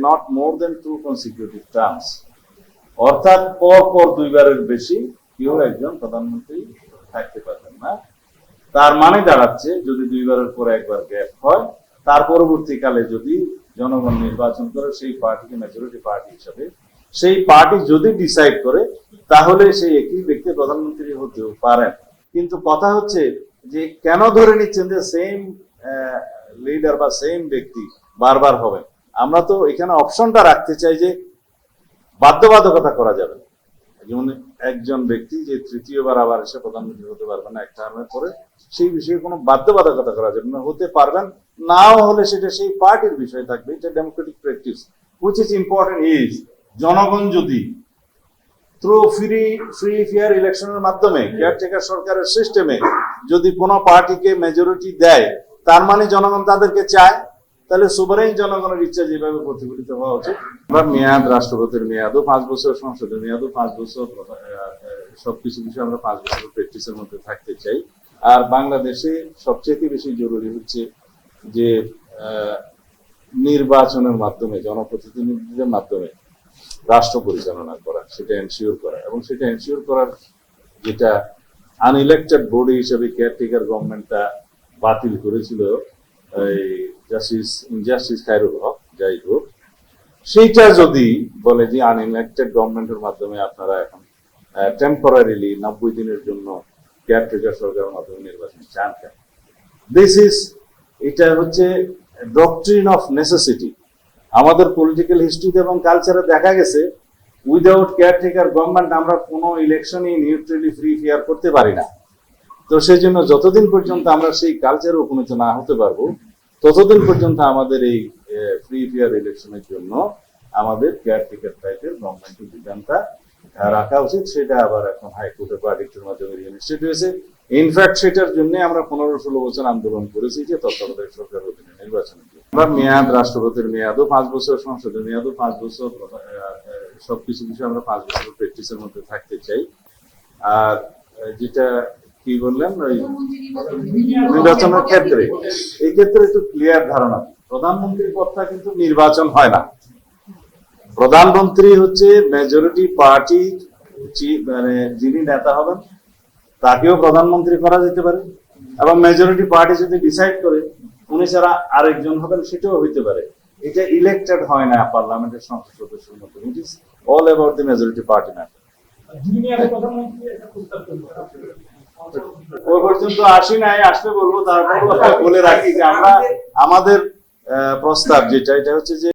Not more than 2 consecutive terms, অর্থাৎ পর দুইবারের বেশি কেউ একজন প্রধানমন্ত্রী থাকতে পারবেন না। তার মানে দাঁড়াচ্ছে যদি দুইবারের পর একবার গ্যাপ হয়, তার পরবর্তীকালে যদি জনগণ নির্বাচন করে সেই পার্টিকে মেজরিটি পার্টি হিসাবে, সেই পার্টি যদি ডিসাইড করে তাহলে সেই একই ব্যক্তি প্রধানমন্ত্রী হতেও পারেন। কিন্তু কথা হচ্ছে যে কেন ধরে নিচ্ছেন যে সেম লিডার বা সেম ব্যক্তি বারবার হবেন? আমরা তো এখানে অপশনটা রাখতে চাই যে বাধ্যবাধকতা করা যাবে না, যেমন একজন ব্যক্তি যে তৃতীয়বার আবার এসে প্রধানমন্ত্রী হতে পারবে না এক টার্মের পরে, সেই বিষয়ে কোনো বাধ্যবাধকতা করা যাবে না। হতে পারবেন, নাও হলে সেটা সেই পার্টির বিষয় থাকবে। এটা Democratic practice which is important is জনগণ যদি থ্রু ফ্রি ফেয়ার ইলেকশনের মাধ্যমে কেয়ারটেকার সরকারের সিস্টেমে যদি কোনো পার্টিকে মেজরিটি দেয়, তার মানে জনগণ তাদেরকে চায়। তাহলে সুভারেন জনগণের ইচ্ছা যেভাবে প্রতিফলিত হওয়া উচিত। আমরা মেয়াদ, রাষ্ট্রপতির মেয়াদও 5 বছর, সংসদের মেয়াদও 5 বছর, সবকিছু বিষয়ে আমরা 5 বছর প্র্যাকটিসের মধ্যে থাকতে চাই। আর বাংলাদেশে সবচেয়ে বেশি জরুরি হচ্ছে যে নির্বাচনের মাধ্যমে, জনপ্রতিনিধিদের মাধ্যমে রাষ্ট্র পরিচালনা করা, সেটা এনশিওর করা, এবং সেটা এনশিওর করার যেটা আনইলেক্টেড বডি হিসেবে কেয়ারটেকার গভর্নমেন্টটা বাতিল করেছিল এই জাস্টিস খায়রুল হক, যাই হোক, সেইটা যদি বলে যে আনইলেক্টেড গভর্নমেন্টের মাধ্যমে আপনারা এখন টেম্পোরারিলি 90 দিনের জন্য কেয়ারটেকার সরকারের মাধ্যমে নির্বাচন চান কেন? এটা হচ্ছে ডক্ট্রিন অফ নেসেসিটি। আমাদের পলিটিক্যাল হিস্ট্রিতে এবং কালচারে দেখা গেছে উইদাউট কেয়ারটেকার গভর্নমেন্ট আমরা কোনো ইলেকশনই নিউট্রালি ফ্রি ফেয়ার করতে পারি না। তো সেই জন্য যতদিন পর্যন্ত আমরা সেই কালচারে উপনীত না হতে পারবো, ততদিন পর্যন্ত আমাদের এই ফ্রি ফেয়ার ইলেকশনের জন্য আমাদের কেয়ারটেকার টাইপের গভর্নমেন্টের বিধানটা রাখা উচিত। সেটা আবার এখন হাইকোর্টের ভার্ডিক্টের মাধ্যমে রিয়েলিস্টেড হয়েছে। ইনফ্যাক্ট সেটার জন্য আমরা 15-16 বছর আন্দোলন করেছি যে তত্ত্বাবধায়ক সরকার অধীনে নির্বাচনের জন্য। আমরা মেয়াদ, রাষ্ট্রপতির মেয়াদও 5 বছর, সংসদের মেয়াদও 5 বছর, সবকিছু বিষয়ে আমরা 5 বছর প্র্যাকটিসের মধ্যে থাকতে চাই। আর যেটা কি বললেন ওই নির্বাচনের ক্ষেত্রে, এই ক্ষেত্রে একটু ক্লিয়ার ধারণা, প্রধানমন্ত্রীর পদটা কিন্তু নির্বাচন হয় না। প্রধানমন্ত্রী হচ্ছে মেজরিটি পার্টি, মানে যিনি নেতা হবেন তাকেও প্রধানমন্ত্রী করা যেতে পারে, এবং মেজরিটি পার্টি যদি ডিসাইড করে উনি ছাড়া আরেকজন হবেন সেটাও হইতে পারে। এটা ইলেক্টেড হয় না পার্লামেন্টের সংসদ সদস্যের মধ্যে। It is all about the majority party matter. ওই পর্যন্ত আসি নাই, আসলে বলবো। তারপর বলে রাখি যে আমরা আমাদের প্রস্তাব যেটা, এটা হচ্ছে যে